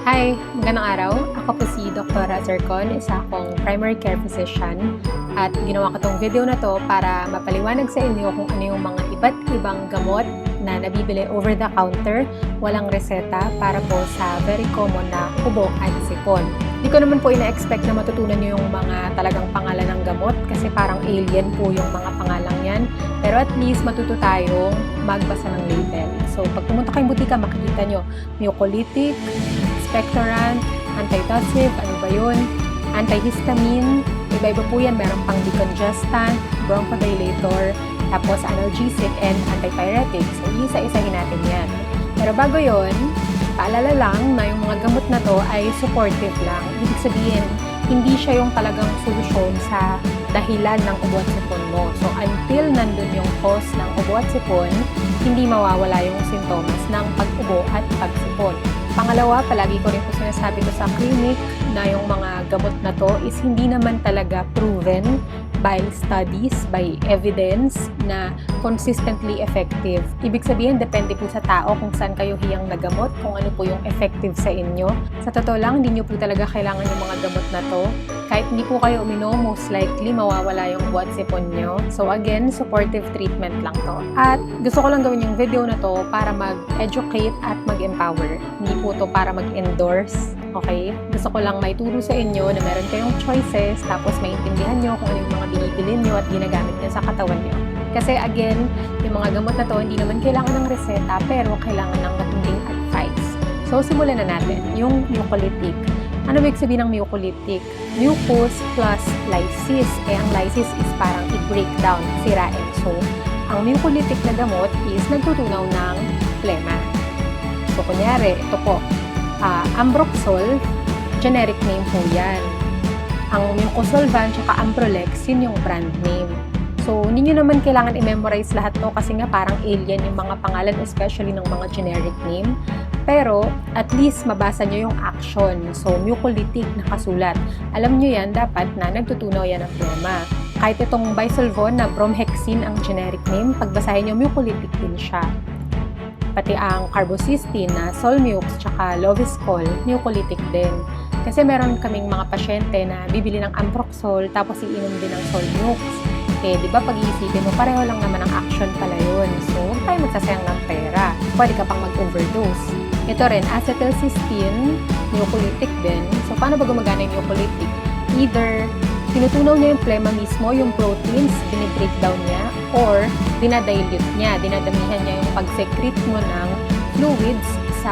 Hi, magandang araw. Ako po si Dr. Azarcon, isa akong primary care physician at ginawa ko tong video na to para mapaliwanag sa inyo kung ano yung mga iba't ibang gamot na nabibili over the counter, walang reseta para po sa very common na ubo at sipon. Hindi ko naman po ina-expect na matutunan nyo yung mga talagang pangalan ng gamot kasi parang alien po yung mga pangalang yan. Pero at least matuto tayong magbasa ng label. So pag pumunta kayong butika, makikita nyo mucolytic, expectorant, antitussive, ano ba yun? Antihistamine, iba-iba po yan. Meron pang decongestant, bronchodilator, tapos analgesic and antipyretic. So, isa-isahin natin yan. Pero bago yun, paalala lang na yung mga gamot na to ay supportive lang. Ibig sabihin, hindi siya yung talagang solusyon sa dahilan ng ubo at sipon mo. So, until nandun yung cause ng ubo at sipon, hindi mawawala yung sintomas ng pag-ubo at pagsipon. Pangalawa, palagi ko rin po sinasabi ko sa clinic na yung mga gamot na to is hindi naman talaga proven by studies, by evidence na consistently effective. Ibig sabihin, depende po sa tao kung saan kayo hiyang nagamot, kung ano po yung effective sa inyo. Sa totoo lang, hindi nyo po talaga kailangan yung mga gamot na to. Kahit hindi po kayo uminom, most likely mawawala yung buwan sipon nyo. So again, supportive treatment lang to. At gusto ko lang gawin yung video na to para mag-educate at mag-empower. Hindi po to para mag-endorse. Okay? Gusto ko lang maituro sa inyo na meron kayong choices, tapos maintindihan nyo kung ano yung mga binibili nyo at ginagamit nyo sa katawan nyo. Kasi again, yung mga gamot na to, hindi naman kailangan ng reseta, pero kailangan ng matinding advice. So, simulan na natin. Yung mucolytic. Ano ibig sabihin ng mucolytic? Mucus plus lysis. Ang lysis is parang i-break down, sirain. So, ang mucolytic na gamot is nagtutunaw ng plema. So, kunyari, ito po, Ambroxol, generic name po yan. Ang Mucosolvan at Amprolex, yun yung brand name. So, hindi nyo naman kailangan i-memorize lahat to kasi nga parang alien yung mga pangalan, especially ng mga generic name. Pero, at least mabasa nyo yung action. So, mucolytic nakasulat. Alam nyo yan, dapat na nagtutunaw yan ng plema. Kahit itong Bisolvon na bromhexine ang generic name, pagbasahin nyo, mucolytic din siya. Pati ang carbocysteine na Solmux tsaka Loviscol, mucolytic din. Kasi meron kaming mga pasyente na bibili ng Amproxol tapos iinom din ng Solmux. Eh, di ba pag-iisipin mo, pareho lang naman ang action pala yun. So, huwag tayo magsasayang ng pera. Pwede ka pang mag-overdose. Ito rin, acetylcysteine, mucolytic din. So, paano ba gumagana yung mucolytic? Either tinutunaw niya yung plema mismo, yung proteins, dinibreakdown niya, or dinadilute niya, dinadamihan niya yung pag-secrete mo ng fluids sa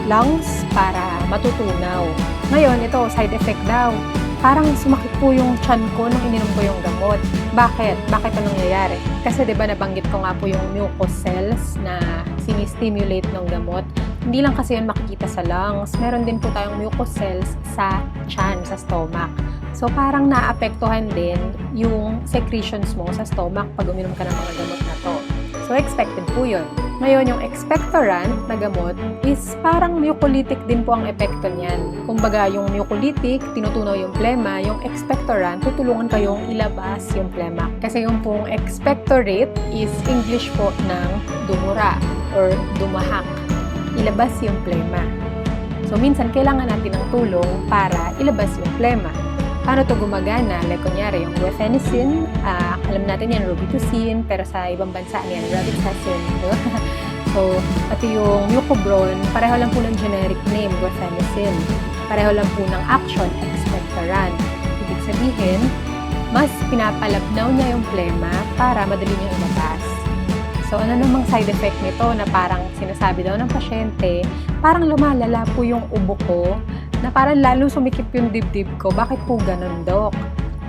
lungs para matutunaw. Ngayon, ito, side effect daw. Parang sumakit po yung tiyan ko nung ininom ko yung gamot. Bakit? Bakit anong nangyayari? Kasi 'di ba nabanggit ko nga po yung mucous cells na sinistimulate ng gamot. Hindi lang kasi yun makikita sa lungs. Meron din po tayong mucous cells sa tiyan, sa stomach. So, parang naapektuhan din yung secretions mo sa stomach pag uminom ka ng mga gamot na to. So, expected po yun. Ngayon, yung expectorant na gamot is parang mucolytic din po ang epekto niyan. Kumbaga, yung mucolytic, tinutunaw yung plema, yung expectorant, tutulungan kayong ilabas yung plema. Kasi yung pong expectorate is English po ng dumura or dumahak. Ilabas yung plema. So, minsan, kailangan natin ng tulong para ilabas yung plema. Paano to gumagana? Like, kunyari, yung guaifenesin, alam natin yan, robitussin, pero sa ibang bansa yan, robitussin. So, pati yung mucobron, pareho lang po ng generic name, guaifenesin. Pareho lang po ng action, expectorant. Ibig sabihin, mas pinapalabnaw niya yung plema para madali niyang ilabas. So, ano namang side effect nito na parang sinasabi daw ng pasyente, parang lumalala po yung ubo ko, na parang lalo sumikip yung dibdib ko. Bakit po ganun, Dok?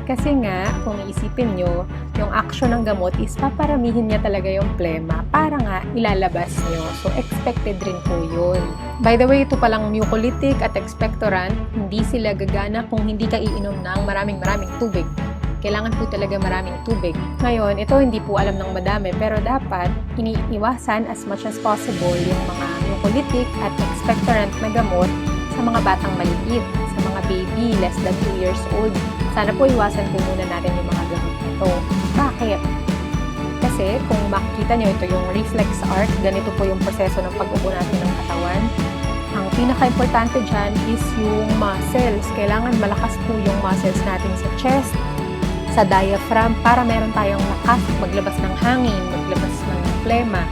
Kasi nga, kung iisipin nyo, yung action ng gamot is paparamihin niya talaga yung plema para nga ilalabas nyo. So, expected rin po yun. By the way, ito palang mucolytic at expectorant, hindi sila gagana kung hindi ka iinom ng maraming tubig. Kailangan po talaga maraming tubig. Ngayon, ito hindi po alam ng madami, pero dapat iniiwasan as much as possible yung mga mucolytic at expectorant na gamot sa mga batang maliit, sa mga baby less than 2 years old. Sana po iwasan po muna natin yung mga gamot nito. Bakit? Kasi kung makikita nyo, ito yung reflex arc, ganito po yung proseso ng pag-ubo natin ng katawan. Ang pinaka-importante dyan is yung muscles. Kailangan malakas po yung muscles natin sa chest, sa diaphragm, para meron tayong lakas maglabas ng hangin, maglabas ng plema.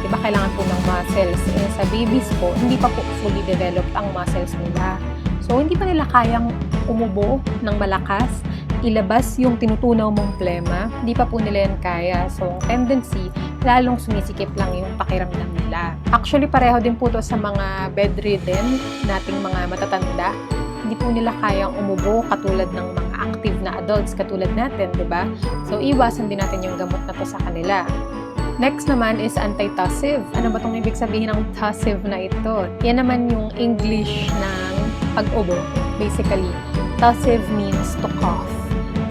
Diba kailangan po ng muscles? Eh, sa babies po, hindi pa po fully developed ang muscles nila. So, hindi pa nila kayang umubo ng malakas, ilabas yung tinutunaw mong plema, hindi pa po nila yan kaya. So, tendency, lalong sumisikip lang yung pakiramdam nila. Actually, pareho din po to sa mga bedridden nating mga matatanda. Hindi po nila kayang umubo katulad ng mga active na adults katulad natin, di ba? So, iwasan din natin yung gamot na to sa kanila. Next naman is antitussive. Ano ba itong ibig sabihin ng tussive na ito? Yan naman yung English ng pag-ubo. Basically, tussive means to cough.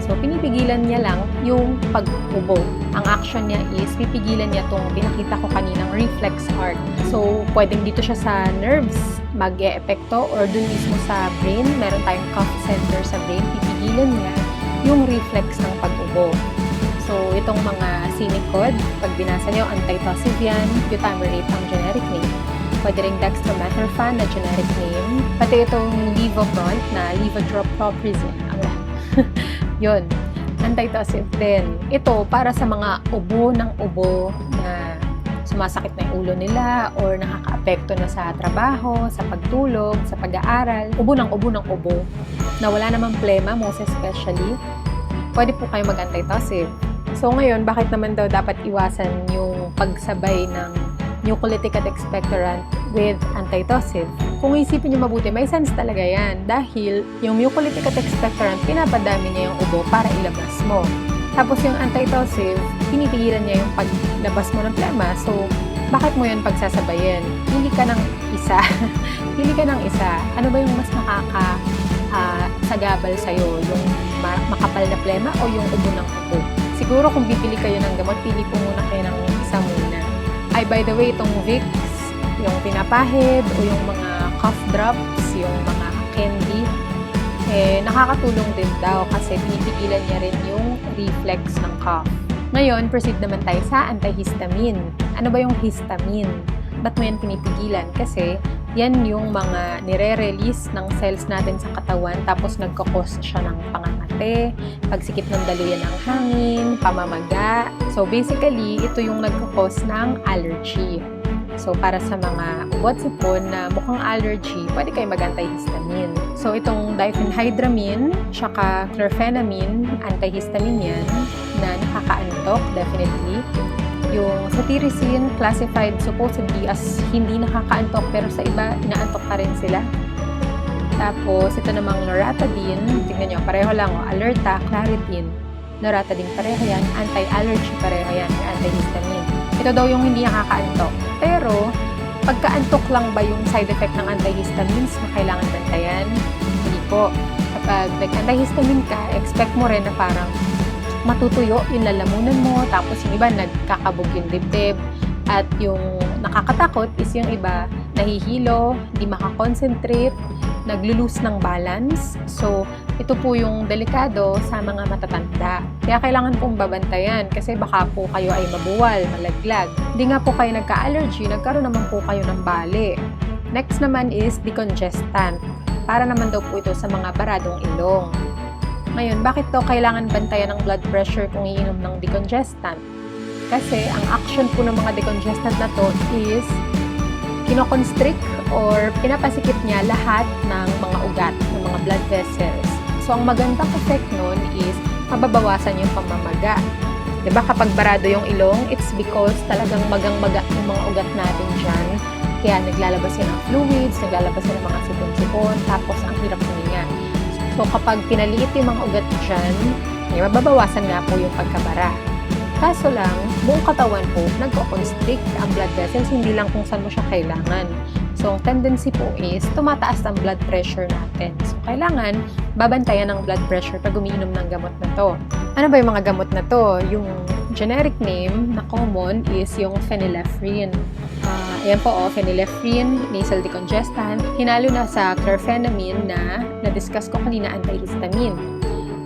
So, pinipigilan niya lang yung pag-ubo. Ang action niya is, pipigilan niya itong pinakita ko kaninang reflex arc. So, pwedeng dito siya sa nerves mag-e-epekto or dun mismo sa brain. Meron tayong cough center sa brain. Pipigilan niya yung reflex ng pag-ubo. So, itong mga Sinicod, pag binasa niyo, antitussive yan, butamirate ang generic name. Pwede rin dextromethorphan na generic name. Pati itong levofront na levothyroxine. Yun, antitussive din. Ito, para sa mga ubo ng ubo na sumasakit na yung ulo nila or nakaka-apekto na sa trabaho, sa pagtulog, sa pag-aaral. Ubo ng ubo na wala namang plema, most especially. Pwede po kayo mag-antitussive. So ngayon, bakit naman daw dapat iwasan yung pagsabay ng mucolytic at expectorant with antitussive? Kung isipin nyo mabuti, may sense talaga yan. Dahil yung mucolytic at expectorant, pinapadami niya yung ubo para ilabas mo. Tapos yung antitussive, pinipigilan niya yung paglabas mo ng plema. So, bakit mo yun pagsasabayin? Pili ka ng isa. Pili ka ng isa. Ano ba yung mas sagabal sa'yo? Yung makapal na plema o yung ubo ng ubo? Siguro kung bibili kayo ng gamot, pili po muna kayo ng isa muna. Ay, by the way, itong Vicks, yung pinapahid o yung mga cough drops, yung mga candy, nakakatulong din daw kasi pinipigilan niya rin yung reflex ng cough. Ngayon, proceed naman tayo sa antihistamine. Ano ba yung histamine? Ba't mo yan pinipigilan? Kasi yan yung mga nire-release ng cells natin sa katawan tapos nagkakos siya ng pangangate, pagsikip ng daluyan ng hangin, pamamaga. So basically, ito yung nagkakos ng allergy. So, para sa mga ubat sipon na mukhang allergy, pwede kayo mag-antihistamine. So, itong diphenhydramine, tsaka chlorphenamine, antihistamine yan, na nakakaantok, definitely. Yung cetirizine, classified supposedly as hindi nakakaantok, pero sa iba, inaantok pa rin sila. Tapos, ito namang loratadine, tingnan nyo, pareho lang, Alerta, Claritin. Loratadine, pareho yan, anti-allergy, pareho yan, antihistamine. Ito daw yung hindi nakakaantok. Pero, pagkaantok lang ba yung side effect ng antihistamines na kailangan bantayan? Hindi po. Kapag nag-antihistamine ka, expect mo rin na parang matutuyo yung lalamunan mo, tapos yung iba nagkakabog yung dibdib, at yung nakakatakot is yung iba nahihilo, hindi makakonsentrate, naglo-lose ng balance. So, ito po yung delikado sa mga matatanda. Kaya kailangan pong babantayan kasi baka po kayo ay mabuwal, malaglag. Hindi nga po kayo nagka-allergy, nagkaroon naman po kayo ng bali. Next naman is decongestant. Para naman daw po ito sa mga baradong ilong. Ngayon, bakit to kailangan bantayan ng blood pressure kung iinom ng decongestant? Kasi ang action po ng mga decongestant na to is kinoconstrict or pinapasikip niya lahat ng mga ugat, ng mga blood vessels. So, ang magandang effect nun is mababawasan yung pamamaga. Diba kapag barado yung ilong, it's because talagang magang-maga yung mga ugat natin dyan. Kaya naglalabas yan ng fluids, naglalabas yan ng mga sipon-sipon, tapos ang hirap huminga. So, kapag pinaliit yung mga ugat dyan, mababawasan nga po yung pagkabara. Kaso lang, buong katawan po, nagko-constrict ang blood vessels, hindi lang kung saan mo siya kailangan. So, ang tendency po is, tumataas ang blood pressure natin. So, kailangan, babantayan ang blood pressure pag umiinom ng gamot na to. Ano ba yung mga gamot na to? Yung generic name na common is yung phenylephrine. Ayan po, phenylephrine, nasal decongestant. Hinalo na sa chlorphenamine na na-discuss ko kanina, antihistamine.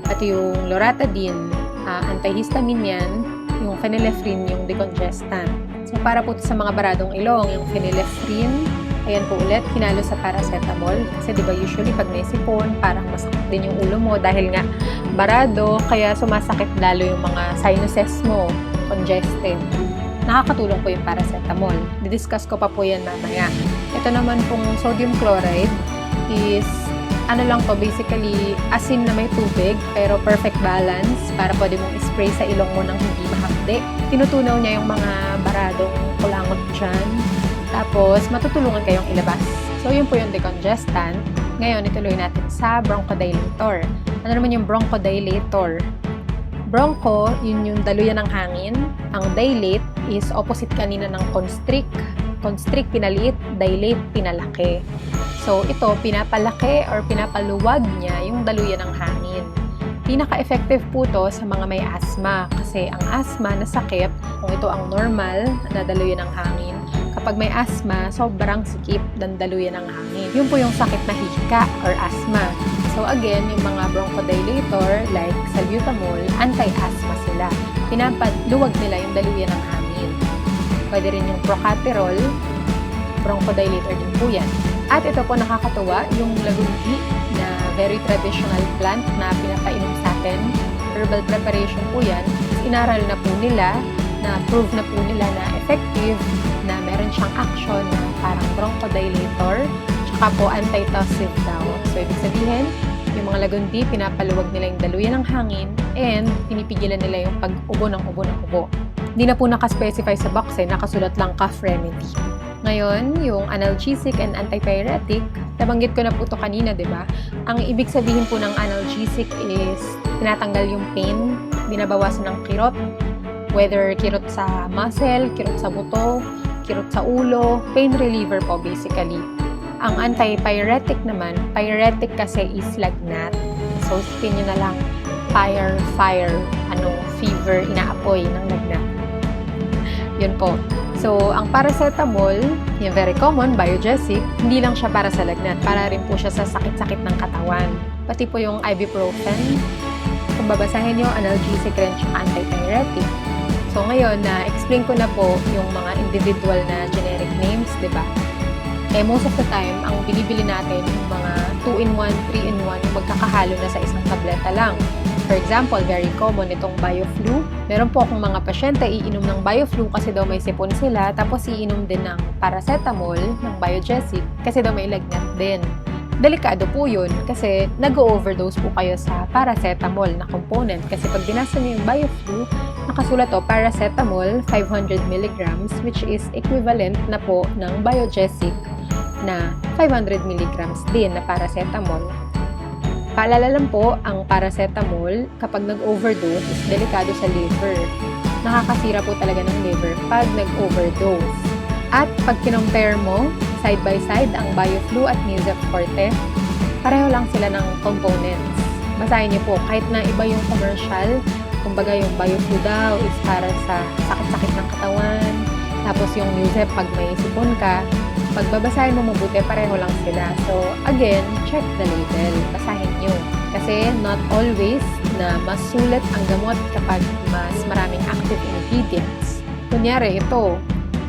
At yung loratadine, antihistamine yan. Yung phenylephrine, yung decongestant. So, para po sa mga baradong ilong, yung phenylephrine, Ayan po ulit, hinalo sa paracetamol. Kasi di ba usually pag may sipon, parang masakit din yung ulo mo dahil nga barado, kaya sumasakit lalo yung mga sinuses mo, congested. Nakakatulong po yung paracetamol. Didiscuss ko pa po yan mamaya. Ito naman pong sodium chloride is ano lang to, basically asin na may tubig pero perfect balance para pwede mong spray sa ilong mo nang hindi mahapde. Tinutunaw niya yung mga baradong kulangot dyan. Tapos matutulungan kayong ilabas. So yun po yung decongestant. Ngayon ituloy natin sa bronchodilator. Ano naman yung bronchodilator? Broncho, yun yung daluyan ng hangin. Ang dilate is opposite kanina ng constrict. Constrict, pinaliit. Dilate, pinalaki. So, ito, pinapalaki or pinapaluwag niya yung daluyan ng hangin. Pinaka-effective po to sa mga may asthma kasi ang asthma na sakit, kung ito ang normal na daluyan ng hangin, kapag may asthma, sobrang sikip ng daluyan ng hangin. Yun po yung sakit na hika or asthma. So again, yung mga bronchodilator like salbutamol, anti-asthma sila. Pinapaluwag nila yung daluyan ng hangin. Pwede rin yung procaterol, bronchodilator din po yan. At ito po nakakatuwa, yung lagundi na very traditional plant na pinapainom sa atin. Herbal preparation po yan. Inaral na po nila, na prove na po nila na effective, na meron siyang action na parang bronchodilator, tsaka po antitussive daw. So, ibig sabihin, yung mga lagundi, pinapaluwag nila yung daluyan ng hangin and pinipigilan nila yung pag-ubo ng ubo. Hindi na po nakaspecify sa box nakasulat lang cough remedy. Ngayon, yung analgesic and antipyretic, nabanggit ko na po ito kanina, di ba? Ang ibig sabihin po ng analgesic is tinatanggal yung pain, binabawasan ng kirot, whether kirot sa muscle, kirot sa buto, kirot sa ulo, pain reliever po basically. Ang antipyretic naman, pyretic kasi is lagnat. So, spin nyo na lang, fever, inaapoy ng lagnat. Yun po. So, ang paracetamol, yung very common, biogesic, hindi lang siya para sa lagnat, para rin po siya sa sakit-sakit ng katawan. Pati po yung ibuprofen, kung babasahin nyo, analgesic rin siya antipyretic. So, ngayon, na-explain ko na po yung mga individual na generic names, di ba? Most of the time, ang binibili natin yung mga 2-in-1, 3-in-1, yung magkakahalo na sa isang tableta lang. For example, very common itong BioFlu. Meron po akong mga pasyente iinom ng BioFlu kasi daw may sipon sila, tapos iinom din ng paracetamol, ng biogesic, kasi daw may lagnat din. Delikado po yun kasi nag-overdose po kayo sa paracetamol na component. Kasi pag binasa niyo yung BioFlu, nakasulat paracetamol 500 mg, which is equivalent na po ng biogesic na 500 mg din na paracetamol. Paalala lang po, ang paracetamol, kapag nag-overdose, is delikado sa liver. Nakakasira po talaga ng liver pag nag-overdose. At pag kinompare mo, side by side, ang BioFlu at Neosep Forte, pareho lang sila ng components. Basahin niyo po, kahit na iba yung commercial, kumbaga yung BioFlu daw is para sa sakit-sakit ng katawan, tapos yung Neosep pag may sipon ka, pag babasahin mo mabuti, pareho lang sila. So, again, check the label. Basahin nyo. Kasi not always na mas sulit ang gamot kapag mas maraming active ingredients. Kunyari, ito,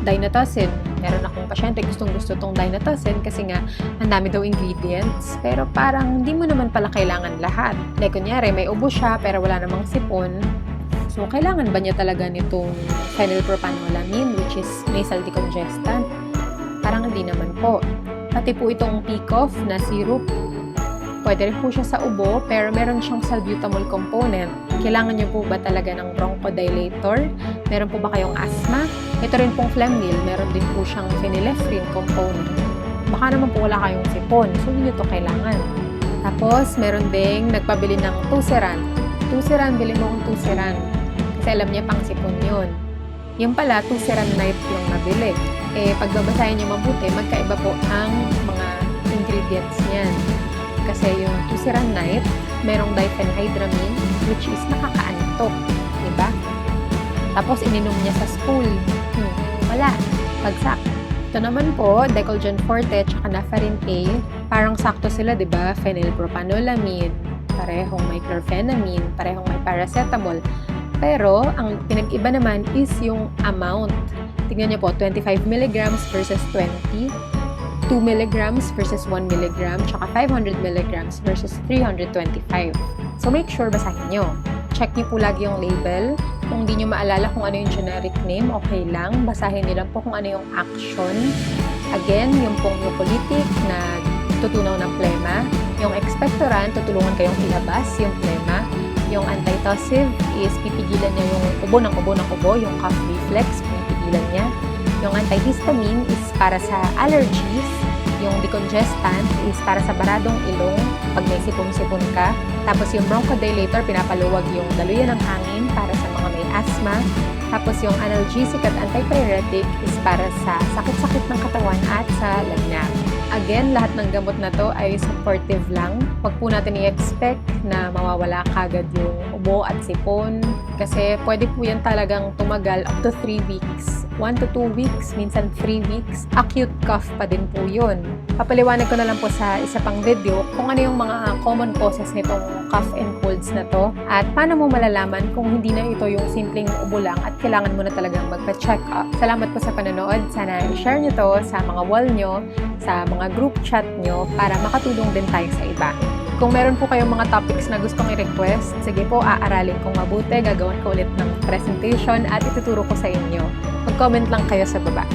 Dinotoxin. Meron akong pasyente gustong-gusto tong Dinotoxin kasi nga ang dami daw ingredients. Pero parang hindi mo naman pala kailangan lahat. Like, kunyari, may ubo siya pero wala namang sipon. So, kailangan ba niya talaga nitong phenylpropanolamine, which is nasal decongestant? Parang hindi naman po. Pati po itong P-Cough na syrup, pwede rin po siya sa ubo, pero meron siyang salbutamol component. Kailangan niyo po ba talaga ng bronchodilator? Meron po ba kayong asthma? Ito rin pong Flemnil, meron din po siyang phenylephrine component. Baka naman po wala kayong sipon, so hindi nyo ito kailangan. Tapos, meron ding nagpabili ng Tuceran. Tuceran, bili mo ang Tuceran. Kasi alam niya pang sipon yun. Yung pala, Tuceran Night yung nabili. Pagbabasahin niyo mabuti, magkaiba po ang mga ingredients niyan. Kasi yung Tuceran Night, merong diphenhydramine, which is nakakaantok. Diba? Tapos, ininom niya sa school. Wala. Bagsak. Ito naman po, Decolgen Forte at Nafarin A, parang sakto sila, diba? Phenylpropanolamine, parehong may chlorphenamine, parehong may paracetamol. Pero, ang pinag-iba naman is yung amount. Tingnan niyo po, 25 mg versus 20. 2 milligrams versus 1 milligram, tsaka 500 milligrams versus 325. So make sure basahin nyo. Check nyo po lagi yung label. Kung di nyo maalala kung ano yung generic name, okay lang. Basahin nyo lang po kung ano yung action. Again, yung pong mucolytic na tutunaw ng plema. Yung expectorant, tutulungan kayong ilabas yung plema. Yung antitussive is pipigilan niya yung ubo ng ubo, yung cough reflex, pipigilan niya. Yung antihistamine is para sa allergies. Yung decongestant is para sa baradong ilong pag may sipon-sipon ka. Tapos yung bronchodilator, pinapaluwag yung daluyan ng hangin para sa mga may asthma. Tapos yung analgesic at antipyretic is para sa sakit-sakit ng katawan at sa lagnat. Again, lahat ng gamot na to ay supportive lang. Huwag po natin i-expect na mawawala kagad yung ubo at sipon. Kasi pwede po yan talagang tumagal up to 3 weeks. 1 to 2 weeks, minsan 3 weeks. Acute cough pa din po yun. Papaliwanag ko na lang po sa isa pang video kung ano yung mga common causes nitong cough and colds na to at paano mo malalaman kung hindi na ito yung simpleng ubo lang at kailangan mo na talagang magpa-check up. Salamat po sa panonood. Sana i-share nyo to sa mga wall nyo, sa mga group chat nyo para makatulong din tayo sa iba. Kung meron po kayong mga topics na gustong i-request, sige po, aaralin kong mabuti, gagawin ko ulit ng presentation at ituturo ko sa inyo. Mag-comment lang kayo sa baba.